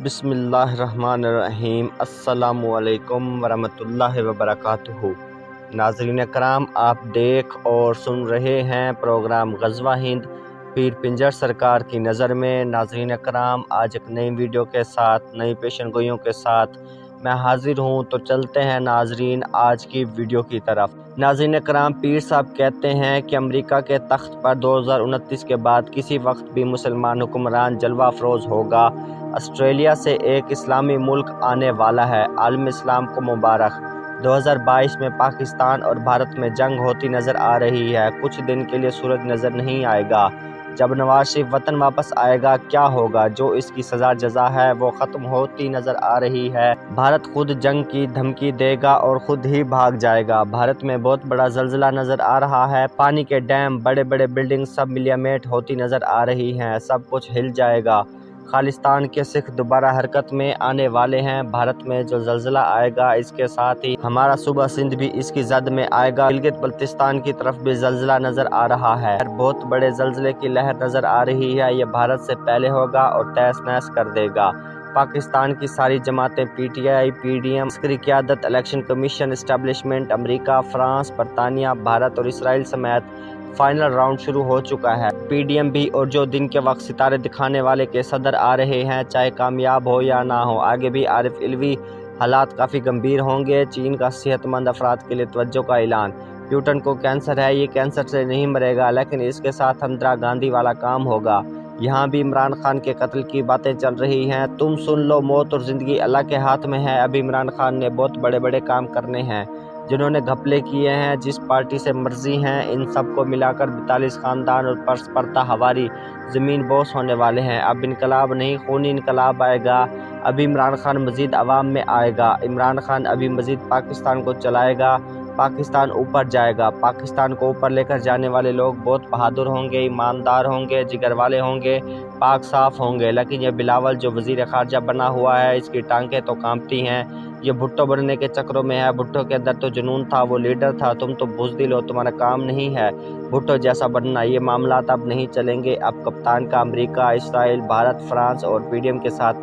بسم اللہ الرحمن الرحیم۔ السلام علیکم ورحمۃ وبرکاتہ۔ ناظرین کرام، آپ دیکھ اور سن رہے ہیں پروگرام غزوہ ہند پیر پنجر سرکار کی نظر میں۔ ناظرین کرام، آج ایک نئی ویڈیو کے ساتھ، نئی پیشن گوئیوں کے ساتھ میں حاضر ہوں، تو چلتے ہیں ناظرین آج کی ویڈیو کی طرف۔ ناظرین کرام، پیر صاحب کہتے ہیں کہ امریکہ کے تخت پر 2029 کے بعد کسی وقت بھی مسلمان حکمران جلوہ افروز ہوگا۔ آسٹریلیا سے ایک اسلامی ملک آنے والا ہے، عالم اسلام کو مبارک۔ 2022 میں پاکستان اور بھارت میں جنگ ہوتی نظر آ رہی ہے۔ کچھ دن کے لیے سورج نظر نہیں آئے گا۔ جب نواز شریف وطن واپس آئے گا کیا ہوگا؟ جو اس کی سزا جزا ہے وہ ختم ہوتی نظر آ رہی ہے۔ بھارت خود جنگ کی دھمکی دے گا اور خود ہی بھاگ جائے گا۔ بھارت میں بہت بڑا زلزلہ نظر آ رہا ہے۔ پانی کے ڈیم، بڑے بڑے بلڈنگ سب ملیمیٹ ہوتی نظر آ رہی ہیں۔ سب کچھ ہل جائے گا۔ خالصتان کے سکھ دوبارہ حرکت میں آنے والے ہیں۔ بھارت میں جو زلزلہ آئے گا اس کے ساتھ ہی ہمارا صوبہ سندھ بھی اس کی زد میں آئے گا۔ گلگت بلتستان کی طرف بھی زلزلہ نظر آ رہا ہے۔ بہت بڑے زلزلے کی لہر نظر آ رہی ہے۔ یہ بھارت سے پہلے ہوگا اور تہس نہس کر دے گا۔ پاکستان کی ساری جماعتیں، P T I, P D M, عسکری قیادت، الیکشن کمیشن، اسٹیبلشمنٹ، امریکہ، فرانس، برطانیہ، بھارت اور اسرائیل سمیت فائنل راؤنڈ شروع ہو چکا ہے۔ پی ڈی ایم بھی، اور جو دن کے وقت ستارے دکھانے والے کے صدر آ رہے ہیں، چاہے کامیاب ہو یا نہ ہو۔ آگے بھی عارف علوی، حالات کافی گمبھیر ہوں گے۔ چین کا صحت مند افراد کے لیے توجہ کا اعلان۔ پیوٹن کو کینسر ہے، یہ کینسر سے نہیں مرے گا، لیکن اس کے ساتھ اندرا گاندھی والا کام ہوگا۔ یہاں بھی عمران خان کے قتل کی باتیں چل رہی ہیں۔ تم سن لو، موت اور زندگی اللہ کے ہاتھ میں ہے۔ اب عمران خان نے بہت بڑے بڑے کام کرنے ہیں۔ جنہوں نے گھپلے کیے ہیں، جس پارٹی سے مرضی ہیں، ان سب کو ملا کر 42 خاندان اور پرس پرتا ہواری زمین بوس ہونے والے ہیں۔ اب انقلاب نہیں، خونی انقلاب آئے گا۔ ابھی عمران خان مزید عوام میں آئے گا۔ عمران خان ابھی مزید پاکستان کو چلائے گا۔ پاکستان اوپر جائے گا۔ پاکستان کو اوپر لے کر جانے والے لوگ بہت بہادر ہوں گے، ایماندار ہوں گے، جگر والے ہوں گے، پاک صاف ہوں گے۔ لیکن یہ بلاول جو وزیر خارجہ بنا ہوا ہے، اس کی ٹانکیں تو کانپتی ہیں۔ یہ بھٹو بننے کے چکروں میں ہے۔ بھٹو کے اندر تو جنون تھا، وہ لیڈر تھا۔ تم تو بزدل ہو، تمہارا کام نہیں ہے بھٹو جیسا بننا۔ یہ معاملات اب نہیں چلیں گے۔ اب کپتان کا امریکہ، اسرائیل، بھارت، فرانس اور پی ڈی ایم کے ساتھ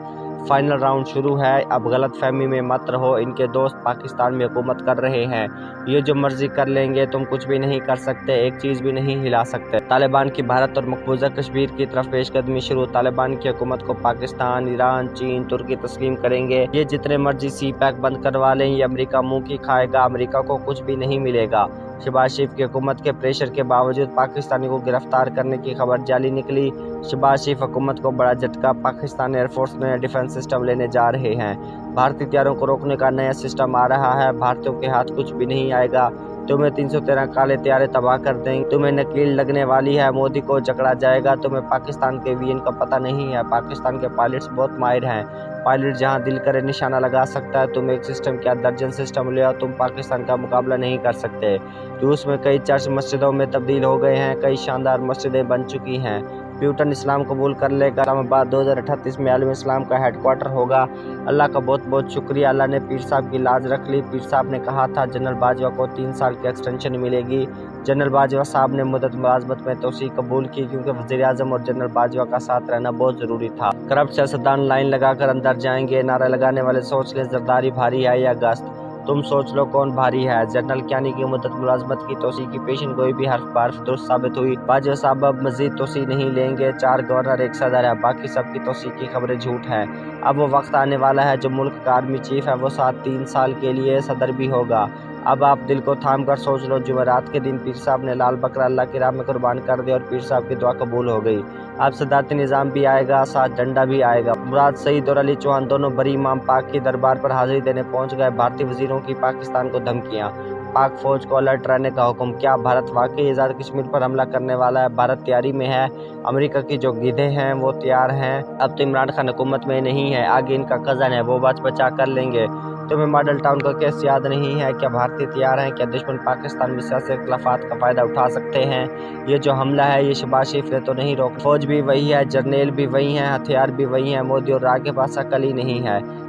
فائنل راؤنڈ شروع ہے۔ اب غلط فہمی میں مت رہو۔ ان کے دوست پاکستان میں حکومت کر رہے ہیں۔ یہ جو مرضی کر لیں گے، تم کچھ بھی نہیں کر سکتے، ایک چیز بھی نہیں ہلا سکتے۔ طالبان کی بھارت اور مقبوضہ کشمیر کی طرف پیش قدمی شروع۔ طالبان کی حکومت کو پاکستان، ایران، چین، ترکی تسلیم کریں گے۔ یہ جتنے مرضی سی پیک بند کروا لیں، یہ امریکہ منہ کی کھائے گا۔ امریکہ کو کچھ بھی نہیں ملے گا۔ شہباز شریف کی حکومت کے پریشر کے باوجود پاکستانی کو گرفتار کرنے کی خبر جعلی نکلی۔ شہباز شریف حکومت کو بڑا جھٹکا۔ پاکستان ایئر فورس میں ڈیفنس سسٹم لینے جا رہے ہیں۔ بھارتی طیاروں کو روکنے کا نیا سسٹم آ رہا ہے۔ بھارتیوں کے ہاتھ کچھ بھی نہیں آئے گا۔ تمہیں 313 کالے طیارے تباہ کر دیں گے۔ تمہیں نکیل لگنے والی ہے، مودی کو جکڑا جائے گا۔ تمہیں پاکستان کے وی این کا پتہ نہیں ہے۔ پاکستان کے پائلٹس بہت ماہر ہیں۔ پائلٹ جہاں دل کرے نشانہ لگا سکتا ہے۔ تم ایک سسٹم کیا درجن سسٹم لے آؤ، تم پاکستان کا مقابلہ نہیں کر سکتے۔ روس میں کئی چرچ مسجدوں میں تبدیل ہو گئے ہیں۔ کئی شاندار مسجدیں بن چکی ہیں۔ پیوٹن اسلام قبول کر لے گا۔ اسلام آباد 2038 میں عالم اسلام کا ہیڈ کوارٹر ہوگا۔ اللہ کا بہت بہت شکریہ، اللہ نے پیر صاحب کی لاج رکھ لی۔ پیر صاحب نے کہا تھا جنرل باجوہ کو 3 سال کی ایکسٹینشن ملے گی۔ جنرل باجوہ صاحب نے مدت ملازمت میں توسیع قبول کی، کیونکہ وزیر اعظم اور جنرل باجوہ کا ساتھ رہنا بہت ضروری تھا۔ کرپٹ سیاستدان لائن لگا کر اندر جائیں گے۔ نعرہ لگانے والے سوچ لیں زرداری بھاری ہے یا گست۔ تم سوچ لو کون بھاری ہے۔ جنرل کیانی کی مدت ملازمت کی توسیع کی پیشن گوئی بھی حرف بحرف درست ثابت ہوئی۔ باجوہ صاحب اب مزید توسیع نہیں لیں گے۔ 4 گورنر، 1 صدر ہے، باقی سب کی توسیع کی خبریں جھوٹ ہیں۔ اب وہ وقت آنے والا ہے جو ملک کا آرمی چیف ہے وہ ساتھ 3 سال کے لیے صدر بھی ہوگا۔ اب آپ دل کو تھام کر سوچ لو۔ جمعرات کے دن پیر صاحب نے لال بکرا اللہ کی راہ میں قربان کر دیا اور پیر صاحب کی دعا قبول ہو گئی۔ اب صدارتی نظام بھی آئے گا، ساتھ ڈنڈا بھی آئے گا۔ مراد سعید اور علی چوہان دونوں بری امام پاک کی دربار پر حاضری دینے پہنچ گئے۔ بھارتی وزیروں کی پاکستان کو دھمکیاں، پاک فوج کو الرٹ رہنے کا حکم۔ کیا بھارت واقعی آزاد کشمیر پر حملہ کرنے والا ہے؟ بھارت تیاری میں ہے۔ امریکہ کی جو گدھے ہیں وہ تیار ہیں۔ اب تو عمران خان حکومت میں نہیں ہے، آگے ان کا کزن ہے، وہ بچ بچا کر لیں گے۔ تمہیں ماڈل ٹاؤن کا کیس یاد نہیں ہے؟ کیا بھارتی تیار ہیں؟ کیا دشمن پاکستان میں سیاسی اختلافات کا فائدہ اٹھا سکتے ہیں؟ یہ جو حملہ ہے یہ شہباز شریف نے تو نہیں روکا۔ فوج بھی وہی ہے، جرنیل بھی وہی ہیں، ہتھیار بھی وہی ہیں۔ مودی اور راہ کے پاس عقل ہی نہیں ہے۔